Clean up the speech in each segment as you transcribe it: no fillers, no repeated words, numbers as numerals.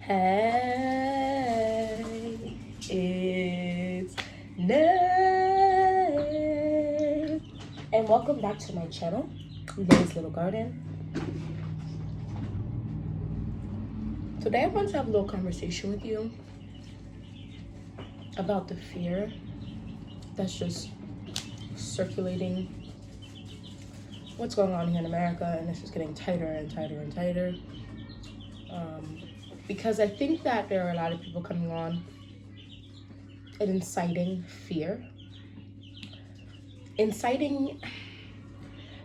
Hey, it's Ned, and welcome back to my channel, Ned's Little Garden. Today I want to have a little conversation with you about the fear that's just circulating, what's going on here in America, and it's just getting tighter and tighter and tighter. Because I think that there are a lot of people coming on and inciting fear. I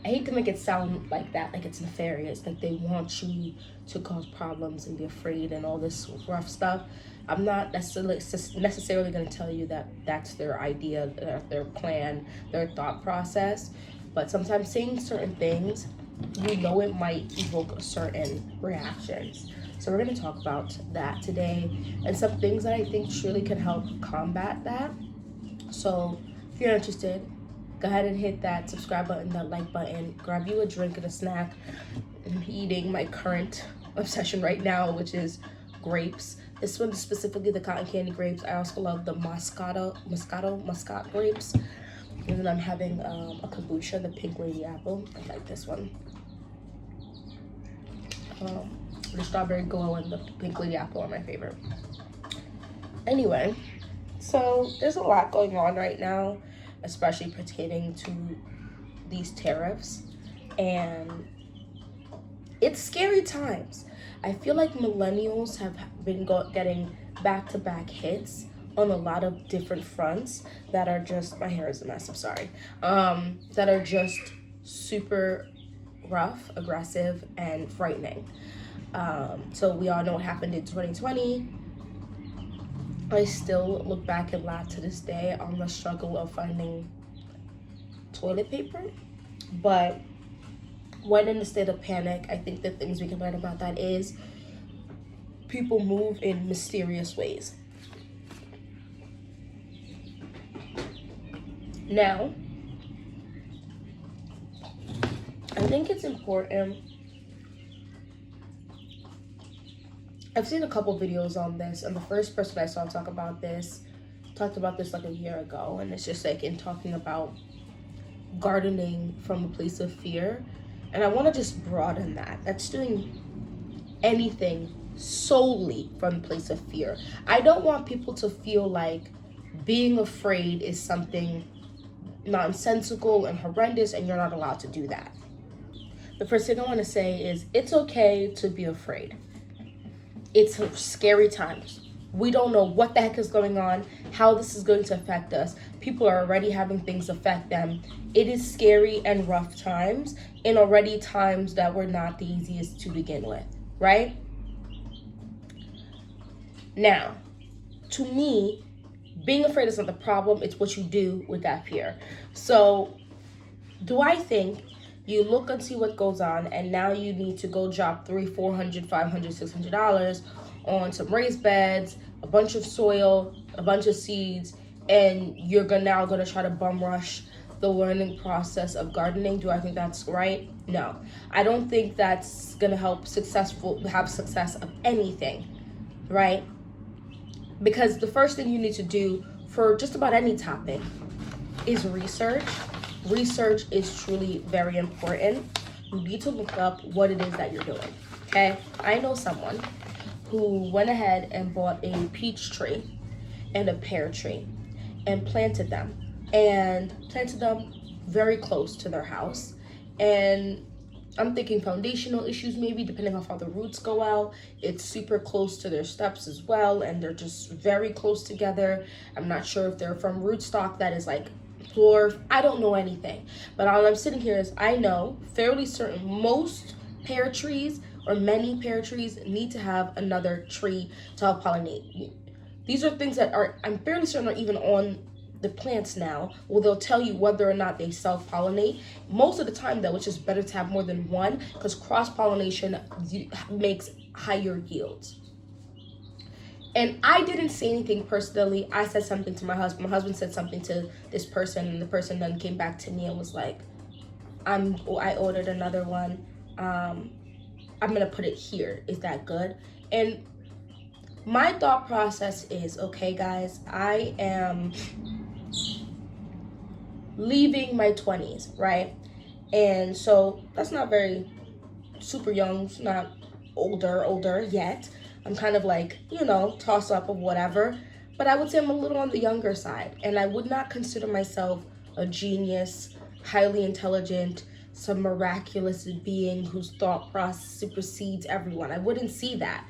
hate to make it sound like that, like it's nefarious, like they want you to cause problems and be afraid and all this rough stuff. I'm not necessarily going to tell you that that's their idea, their plan, their thought process. But sometimes saying certain things, you know it might evoke certain reactions. So we're going to talk about that today and some things that I think surely can help combat that. So if you're interested, go ahead and hit that subscribe button, that like button, grab you a drink and a snack. I'm eating my current obsession right now, which is grapes. This one is specifically the cotton candy grapes. I also love the Muscat grapes. And then I'm having a kombucha, the pink lady apple. I like this one. The strawberry glow and the pink lady apple are my favorite. Anyway, so there's a lot going on right now, especially pertaining to these tariffs, and it's scary times. I feel like millennials have been getting back-to-back hits on a lot of different fronts that are just, my hair is a mess, I'm sorry, that are just super rough, aggressive, and frightening. So we all know what happened in 2020. I still look back and laugh to this day on the struggle of finding toilet paper. But when in a state of panic, I think the things we can learn about that is people move in mysterious ways. Now, I think it's important. I've seen a couple videos on this, and the first person I saw talked about this like a year ago, and it's just like in talking about gardening from a place of fear. And I want to just broaden that. That's doing anything solely from a place of fear. I don't want people to feel like being afraid is something nonsensical and horrendous and you're not allowed to do that. The first thing I want to say is it's okay to be afraid. It's scary times. We don't know what the heck is going on, how this is going to affect us. People are already having things affect them. It is scary and rough times, and already times that were not the easiest to begin with, right? Now, to me, being afraid is not the problem. It's what you do with that fear. So, do I think you look and see what goes on, and now you need to go drop $300, $400, $500, $600 on some raised beds, a bunch of soil, a bunch of seeds, and you're now gonna try to bum rush the learning process of gardening? Do I think that's right? No. I don't think that's gonna help have success of anything, right? Because the first thing you need to do for just about any topic is research. Research is truly very important. You need to look up what it is that you're doing, okay? I know someone who went ahead and bought a peach tree and a pear tree and planted them very close to their house. And I'm thinking foundational issues maybe, depending on how the roots go out. It's super close to their steps as well, and they're just very close together. I'm not sure if they're from rootstock that is like I don't know anything, but all I'm sitting here is I know fairly certain most pear trees or many pear trees need to have another tree to help pollinate. These are things that I'm fairly certain are even on the plants now. Well, they'll tell you whether or not they self-pollinate. Most of the time though, it's just better to have more than one, because cross-pollination makes higher yields. And I didn't say anything personally. I said something to my husband. My husband said something to this person, and the person then came back to me and was like, I ordered another one. I'm gonna put it here. Is that good? And my thought process is, okay, guys, I am leaving my 20s, right? And so that's not very super young, it's not older yet. I'm kind of like, toss up of whatever. But I would say I'm a little on the younger side. And I would not consider myself a genius, highly intelligent, some miraculous being whose thought process supersedes everyone. I wouldn't see that,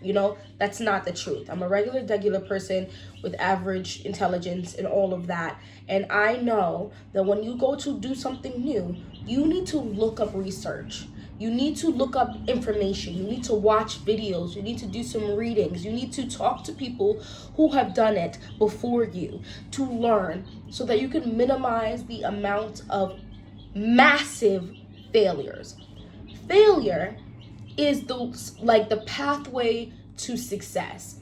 That's not the truth. I'm a regular person with average intelligence and all of that. And I know that when you go to do something new, you need to look up research. You need to look up information. You need to watch videos. You need to do some readings. You need to talk to people who have done it before you to learn so that you can minimize the amount of massive failures. Failure is the pathway to success.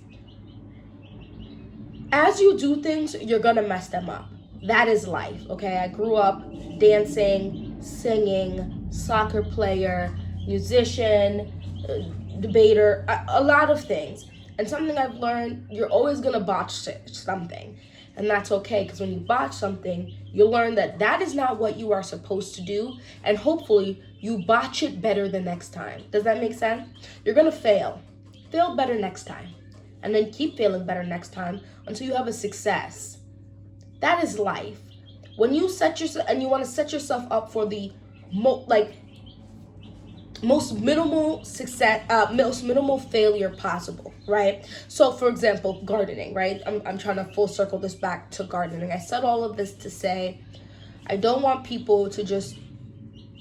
As you do things, you're gonna mess them up. That is life, okay? I grew up dancing, singing, soccer player, musician, debater, a lot of things. And something I've learned, you're always gonna botch something. And that's okay, because when you botch something, you'll learn that is not what you are supposed to do, and hopefully you botch it better the next time. Does that make sense? You're gonna fail. Fail better next time. And then keep failing better next time until you have a success. That is life. When you set yourself, and you want to set yourself up for the most minimal success, most minimal failure possible, right? So for example, gardening, right? I'm trying to full circle this back to gardening. I said all of this to say, I don't want people to just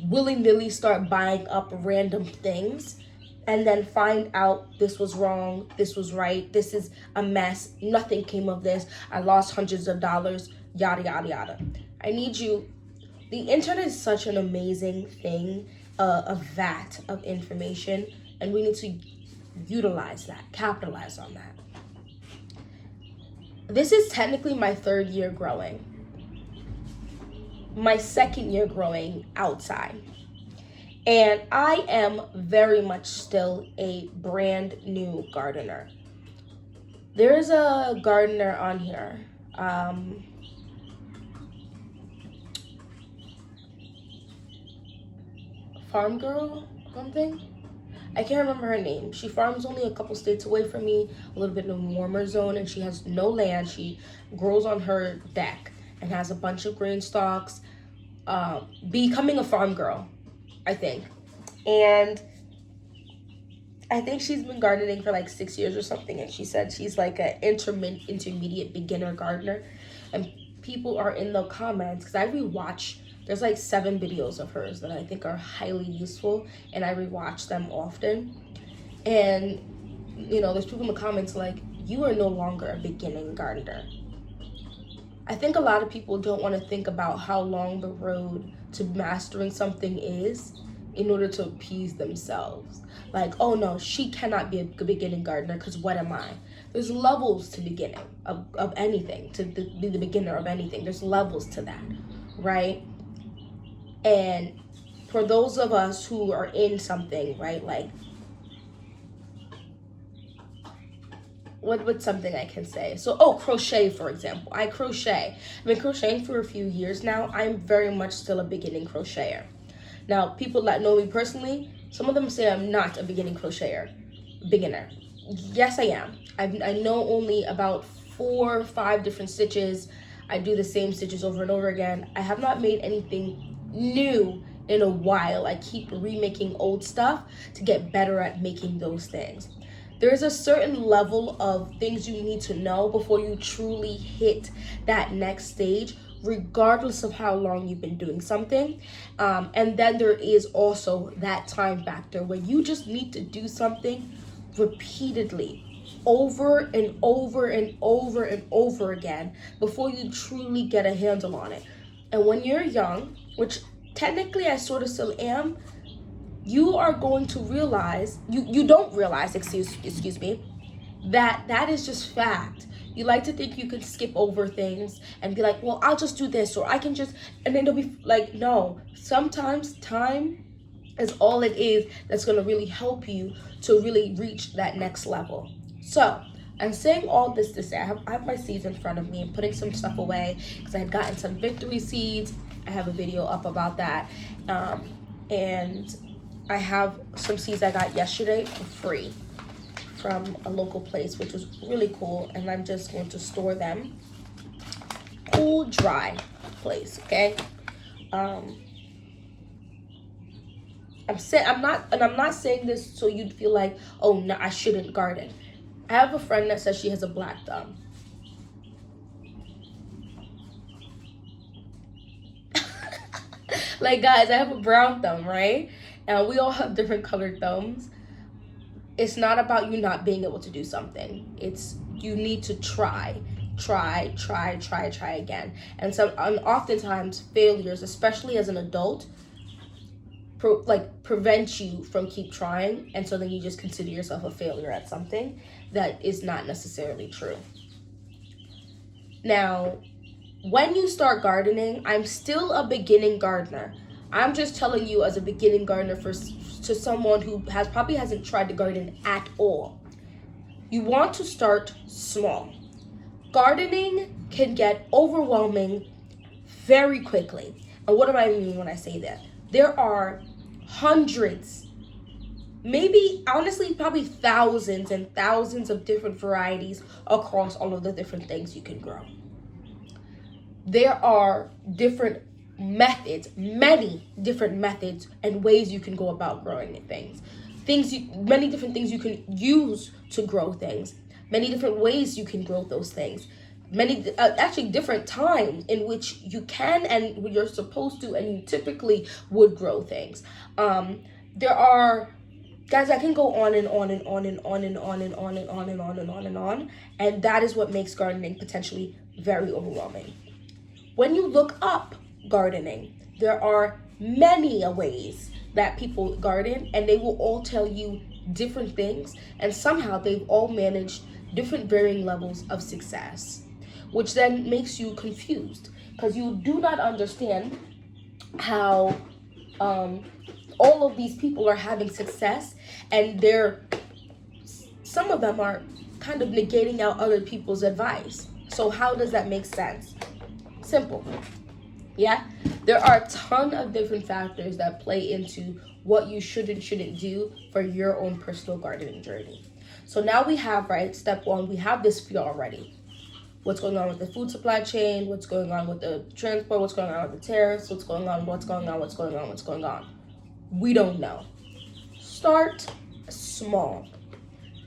willy-nilly start buying up random things and then find out this was wrong, this was right, this is a mess, nothing came of this, I lost hundreds of dollars, yada, yada, yada. I need you, the internet is such an amazing thing, a vat of information, and we need to utilize that, capitalize on that. This is technically my 3rd year growing. My 2nd year growing outside. And I am very much still a brand new gardener. There's a gardener on here. Farm girl, something? I can't remember her name. She farms only a couple states away from me, a little bit in a warmer zone, and she has no land. She grows on her deck and has a bunch of grain stalks, becoming a farm girl, I think. And I think she's been gardening for like 6 years or something, and she said she's like an intermediate beginner gardener. And people are in the comments, because I rewatch, there's like 7 videos of hers that I think are highly useful, and I rewatch them often. And there's people in the comments like, you are no longer a beginning gardener. I think a lot of people don't want to think about how long the road to mastering something is in order to appease themselves. Like, oh no, she cannot be a beginning gardener because what am I? There's levels to beginning of anything, to be the beginner of anything. There's levels to that, right? And for those of us who are in something, right, like, what's something I can say? So, crochet, for example. I crochet. I've been crocheting for a few years now. I'm very much still a beginning crocheter. Now, people that know me personally, some of them say I'm not a beginner. Yes, I am. I know only about 4 or 5 different stitches. I do the same stitches over and over again. I have not made anything new in a while. I keep remaking old stuff to get better at making those things. There's a certain level of things you need to know before you truly hit that next stage, regardless of how long you've been doing something. And then there is also that time factor where you just need to do something repeatedly, over and over and over and over again before you truly get a handle on it. And when you're young, which technically I sort of still am, you are going to realize, you don't realize, excuse me, that is just fact. You like to think you can skip over things and be like, well, I'll just do this, or I can just, and then they'll be like, no, sometimes time is all it is that's going to really help you to really reach that next level. So I'm saying all this to say I have my seeds in front of me and putting some stuff away because I had gotten some victory seeds. I have a video up about that. And I have some seeds I got yesterday for free from a local place, which was really cool. And I'm just going to store them. Cool, dry place, okay? I'm not saying this so you'd feel like, oh no, I shouldn't garden. I have a friend that says she has a black thumb. Like, guys, I have a brown thumb, right? And we all have different colored thumbs. It's not about you not being able to do something. It's you need to try again. And oftentimes failures, especially as an adult, prevent you from keep trying, and so then you just consider yourself a failure at something that is not necessarily true. Now, when you start gardening, I'm still a beginning gardener. I'm just telling you as a beginning gardener to someone who probably hasn't tried to garden at all. You want to start small. Gardening can get overwhelming very quickly. And what do I mean when I say that? There are hundreds, maybe honestly probably thousands and thousands of different varieties across all of the different things you can grow. There are different methods, many different methods and ways you can go about growing things. Many different things you can use to grow things. Many different ways you can grow those things. Many actually different times in which you can and you're supposed to and you typically would grow things. There are, guys, I can go on and on and on and on and on and on and on and on and on and on, and that is what makes gardening potentially very overwhelming. When you look up gardening, there are many ways that people garden, and they will all tell you different things, and somehow they've all managed different varying levels of success, which then makes you confused because you do not understand how all of these people are having success, and some of them are kind of negating out other people's advice. So how does that make sense? Simple. Yeah, there are a ton of different factors that play into what you should and shouldn't do for your own personal gardening journey. So now we have, right, step one, we have this fear already. What's going on with the food supply chain? What's going on with the transport? What's going on with the tariffs? What's going on? We don't know. Start small.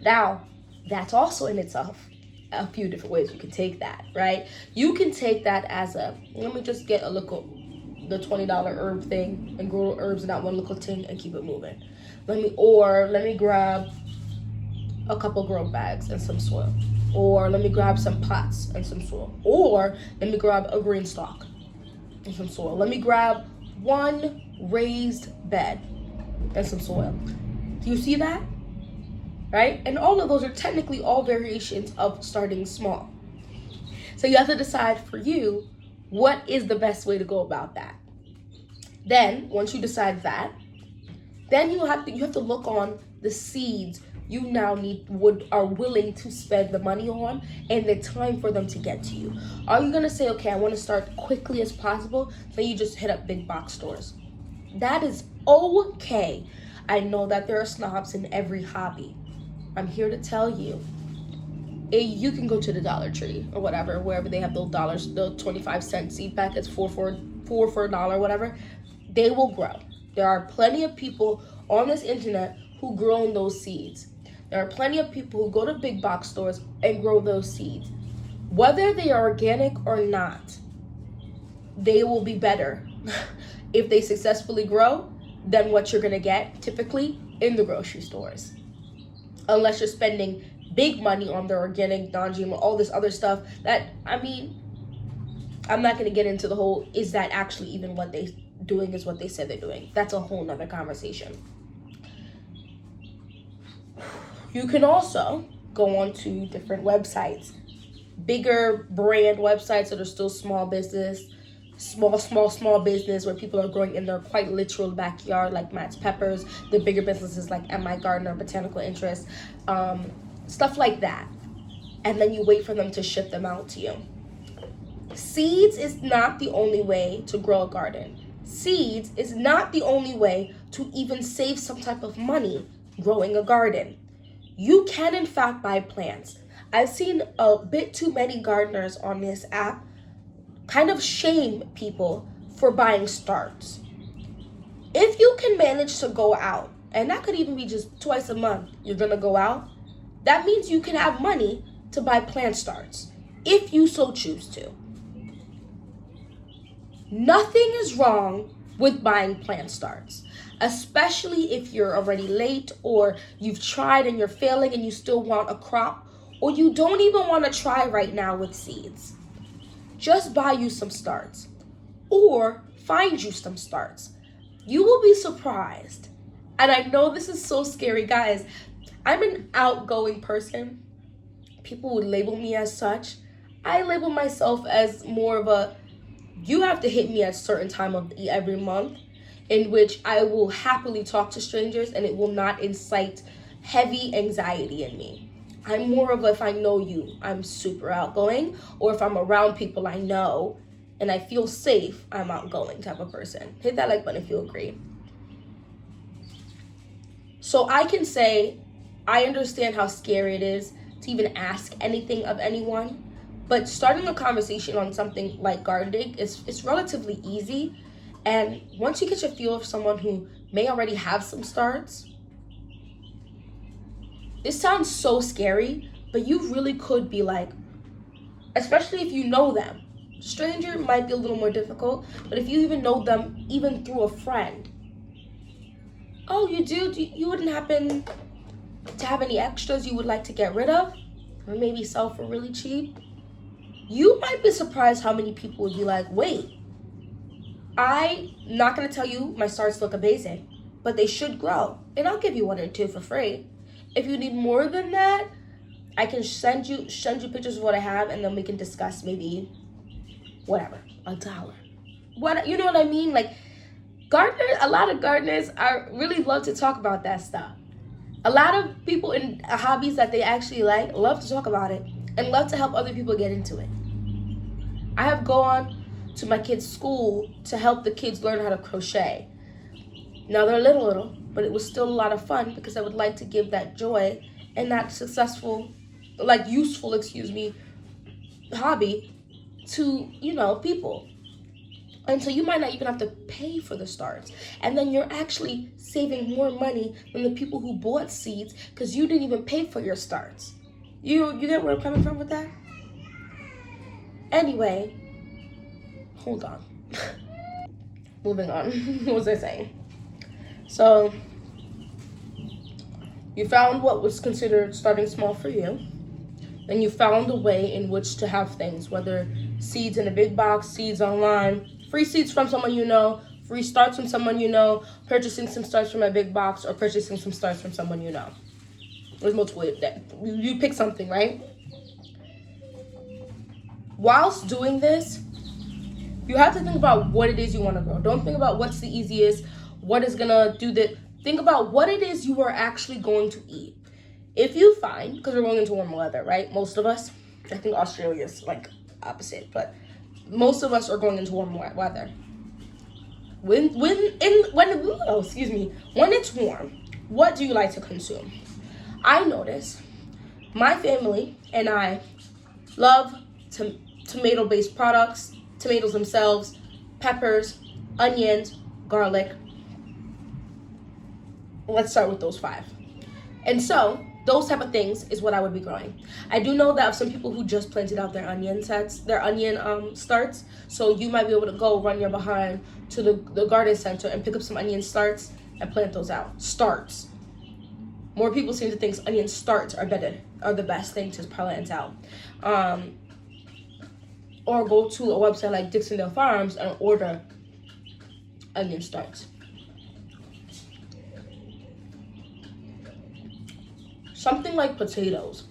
Now, that's also in itself a few different ways you can take that, right? You can take that as let me just get the $20 herb thing and grow herbs in that one little tin and keep it moving. Let me grab a couple grow bags and some soil. Or let me grab some pots and some soil. Or let me grab a green stalk and some soil. Let me grab one raised bed and some soil. Do you see that? Right? And all of those are technically all variations of starting small. So you have to decide for you, what is the best way to go about that? Then, once you decide that, then you have to look on the seeds you now are willing to spend the money on and the time for them to get to you. Are you gonna say, okay, I want to start quickly as possible, so you just hit up big box stores? That is okay. I know that there are snobs in every hobby. I'm here to tell you, you can go to the Dollar Tree or whatever, wherever they have those dollars, the 25-cent seed packets, four for $1, whatever. They will grow. There are plenty of people on this internet who grow those seeds. There are plenty of people who go to big box stores and grow those seeds. Whether they are organic or not, they will be better if they successfully grow than what you're gonna get typically in the grocery stores. Unless you're spending big money on their organic, non-GMO, all this other stuff that, I'm not going to get into the whole, is that actually even what they're doing is what they said they're doing. That's a whole nother conversation. You can also go on to different websites, bigger brand websites that are still small business, small business where people are growing in their quite literal backyard, like Matt's Peppers, the bigger businesses like MI Gardener, Botanical Interest, stuff like that. and then you wait for them to ship them out to you. Seeds is not the only way to grow a garden. Seeds is not the only way to even save some type of money growing a garden. You can in fact buy plants. I've seen a bit too many gardeners on this app kind of shame people for buying starts. If you can manage to go out, and that could even be just twice a month, you're gonna go out, that means you can have money to buy plant starts, if you so choose to. Nothing is wrong with buying plant starts, especially if you're already late or you've tried and you're failing and you still want a crop, or you don't even want to try right now with seeds. Just buy you some starts or find you some starts. You will be surprised. And I know this is so scary, guys. I'm an outgoing person. People would label me as such. I label myself as more of a, you have to hit me at a certain time of every month, in which I will happily talk to strangers and it will not incite heavy anxiety in me. I'm more of a, if I know you, I'm super outgoing, or if I'm around people I know and I feel safe, I'm outgoing type of person. Hit that like button if you agree. So I can say, I understand how scary it is to even ask anything of anyone, but starting a conversation on something like gardening it's relatively easy. And once you get your feel of someone who may already have some starts, this sounds so scary, but you really could be like, especially if you know them. Stranger might be a little more difficult, but if you even know them, even through a friend. Oh, you do? You wouldn't happen to have any extras you would like to get rid of? Or maybe sell for really cheap? You might be surprised how many people would be like, wait, I'm not going to tell you my starts look amazing, but they should grow. And I'll give you one or two for free. If you need more than that, I can send you pictures of what I have, and then we can discuss maybe whatever, $1. What, you know what I mean? Like, gardeners, a lot of gardeners really love to talk about that stuff. A lot of people in hobbies that they actually like love to talk about it and love to help other people get into it. I have gone to my kids' school to help the kids learn how to crochet. Now they're little, but it was still a lot of fun because I would like to give that joy and that useful hobby to, people. And so you might not even have to pay for the starts. And then you're actually saving more money than the people who bought seeds because you didn't even pay for your starts. You get where I'm coming from with that? Anyway, hold on. Moving on. What was I saying? So, you found what was considered starting small for you. Then you found a way in which to have things, whether seeds in a big box, seeds online, free seeds from someone you know, free starts from someone you know, purchasing some starts from a big box, or purchasing some starts from someone you know. There's multiple ways that you pick something, right? Whilst doing this, you have to think about what it is you want to grow. Don't think about what's the easiest, what is gonna do that. Think about what it is you are actually going to eat. If you find, because we're going into warmer weather, right? Most of us, I think Australia's like opposite, but most of us are going into warmer weather. When it's warm, what do you like to consume? I notice my family and I love tomato-based products, tomatoes themselves, peppers, onions, garlic. Let's start with those 5. And so those type of things is what I would be growing. I do know that of some people who just planted out their onion starts. So you might be able to go run your behind to the garden center and pick up some onion starts and plant those out. Starts. More people seem to think onion starts are the best thing to plant out. Or go to a website like Dixondale Farms and order onion starts. Something like potatoes.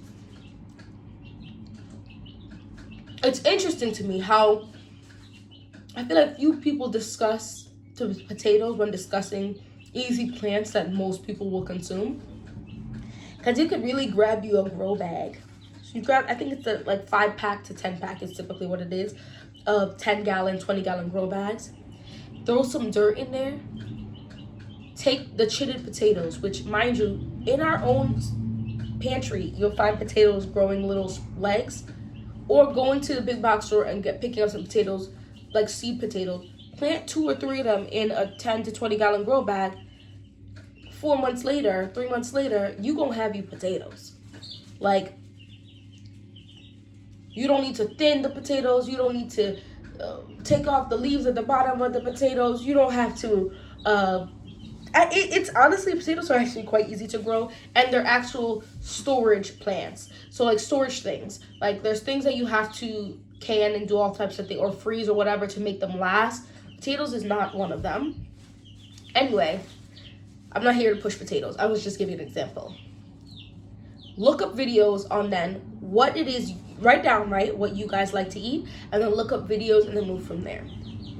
It's interesting to me how I feel like few people discuss potatoes when discussing easy plants that most people will consume. Because you could really grab you a grow bag, You grab, I think it's a like 5-pack to 10-pack is typically what it is, of 10-gallon, 20-gallon grow bags. Throw some dirt in there. Take the chitted potatoes, which, mind you, in our own pantry, you'll find potatoes growing little legs. Or go into the big box store and picking up some potatoes, like seed potatoes. Plant 2 or 3 of them in a 10 to 20-gallon grow bag. 4 months later, 3 months later, you gonna have your potatoes. Like, you don't need to thin the potatoes. You don't need to take off the leaves at the bottom of the potatoes. You don't have to. It's honestly, potatoes are actually quite easy to grow, and they're actual storage plants. So like storage things, like there's things that you have to can and do all types of things, or freeze or whatever to make them last. Potatoes is not one of them. Anyway, I'm not here to push potatoes. I was just giving an example. Look up videos on then what it is. Write down, right, what you guys like to eat, and then look up videos and then move from there.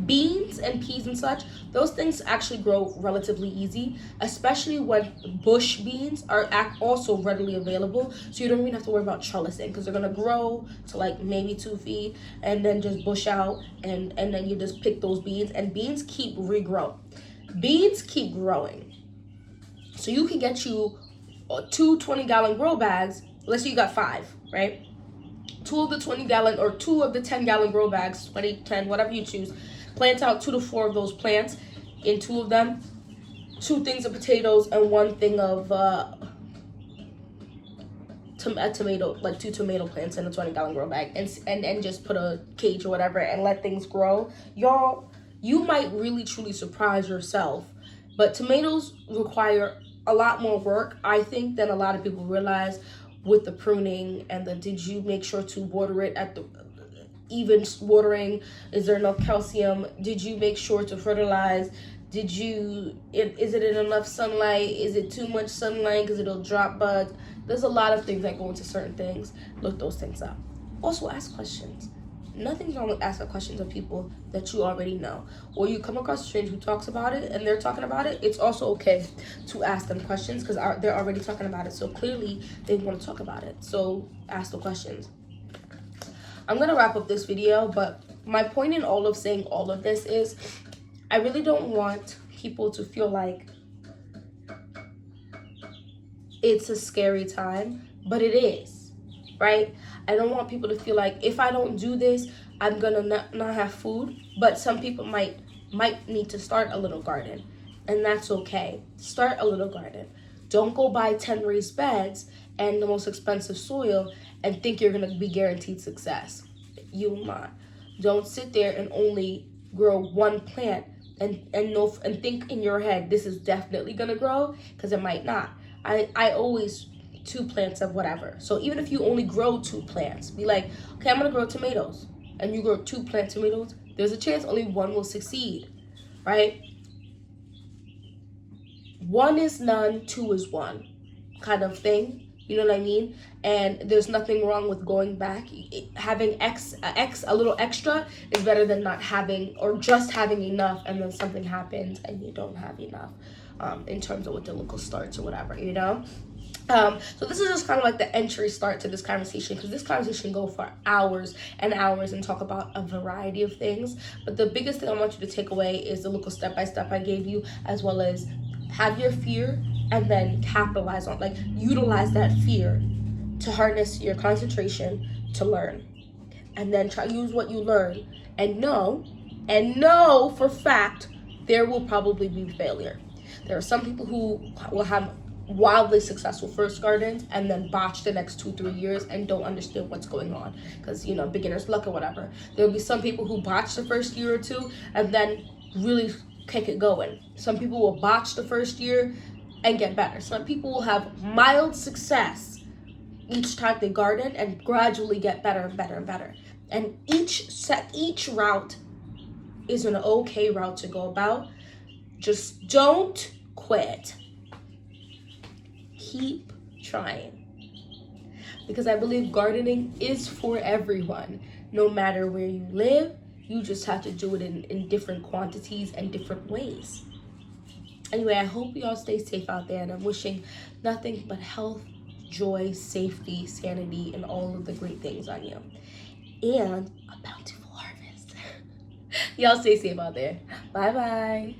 Beans and peas and such, those things actually grow relatively easy, especially when bush beans are also readily available, so you don't even have to worry about trellising, because they're going to grow to like maybe 2 feet and then just bush out, and then you just pick those beans, and beans keep regrowing. Beans keep growing. So you can get you 2 20-gallon grow bags. Let's say you got 5, right? 2 of the 20-gallon or 2 of the 10-gallon grow bags, 20, 10, whatever you choose. Plant out 2 to 4 of those plants. In 2 of them, 2 things of potatoes and 1 thing of tomato, like 2 tomato plants in a 20-gallon grow bag, and just put a cage or whatever and let things grow. Y'all, you might really truly surprise yourself. But tomatoes require a lot more work, I think, than a lot of people realize, with the pruning and the did you make sure to water it at the even watering? Is there enough calcium? Did you make sure to fertilize? Is it in enough sunlight? Is it too much sunlight because it'll drop bugs? There's a lot of things that go into certain things. Look those things up. Also, ask questions. Nothing's wrong with asking questions of people that you already know. Or you come across a stranger who talks about it and they're talking about it, it's also okay to ask them questions because they're already talking about it. So clearly they want to talk about it. So ask the questions. I'm going to wrap up this video, but my point in all of saying all of this is I really don't want people to feel like it's a scary time, but it is, right? I don't want people to feel like if I don't do this, I'm gonna not have food. But some people might need to start a little garden, and that's okay. Start a little garden. Don't go buy 10 raised beds and the most expensive soil and think you're gonna be guaranteed success. You will not. Don't sit there and only grow 1 plant and think in your head this is definitely gonna grow, because it might not. I always 2 plants of whatever. So even if you only grow 2 plants, be like, okay, I'm gonna grow tomatoes, and you grow 2 plant tomatoes, there's a chance only 1 will succeed, right? 1 is none, 2 is 1 kind of thing. You know what I mean? And there's nothing wrong with going back. Having a little extra is better than not having, or just having enough and then something happens and you don't have enough, in terms of what the local starts or whatever, you know? So this is just kind of like the entry start to this conversation, because this conversation can go for hours and hours and talk about a variety of things. But the biggest thing I want you to take away is the little step-by-step I gave you, as well as have your fear and then capitalize on, like, utilize that fear to harness your concentration to learn. And then use what you learn and know for fact there will probably be failure. There are some people who will have wildly successful first gardens and then botch the next 2-3 years and don't understand what's going on because, beginner's luck or whatever. There'll be some people who botch the first year or 2 and then really kick it going. Some people will botch the first year and get better. Some people will have mild success each time they garden and gradually get better and better and better. And each route is an okay route to go about. Just don't quit. Keep trying. Because I believe gardening is for everyone, no matter where you live. You just have to do it in different quantities and different ways. Anyway, I hope you all stay safe out there, and I'm wishing nothing but health, joy, safety, sanity, and all of the great things on you. And a bountiful harvest. Y'all stay safe out there. Bye-bye.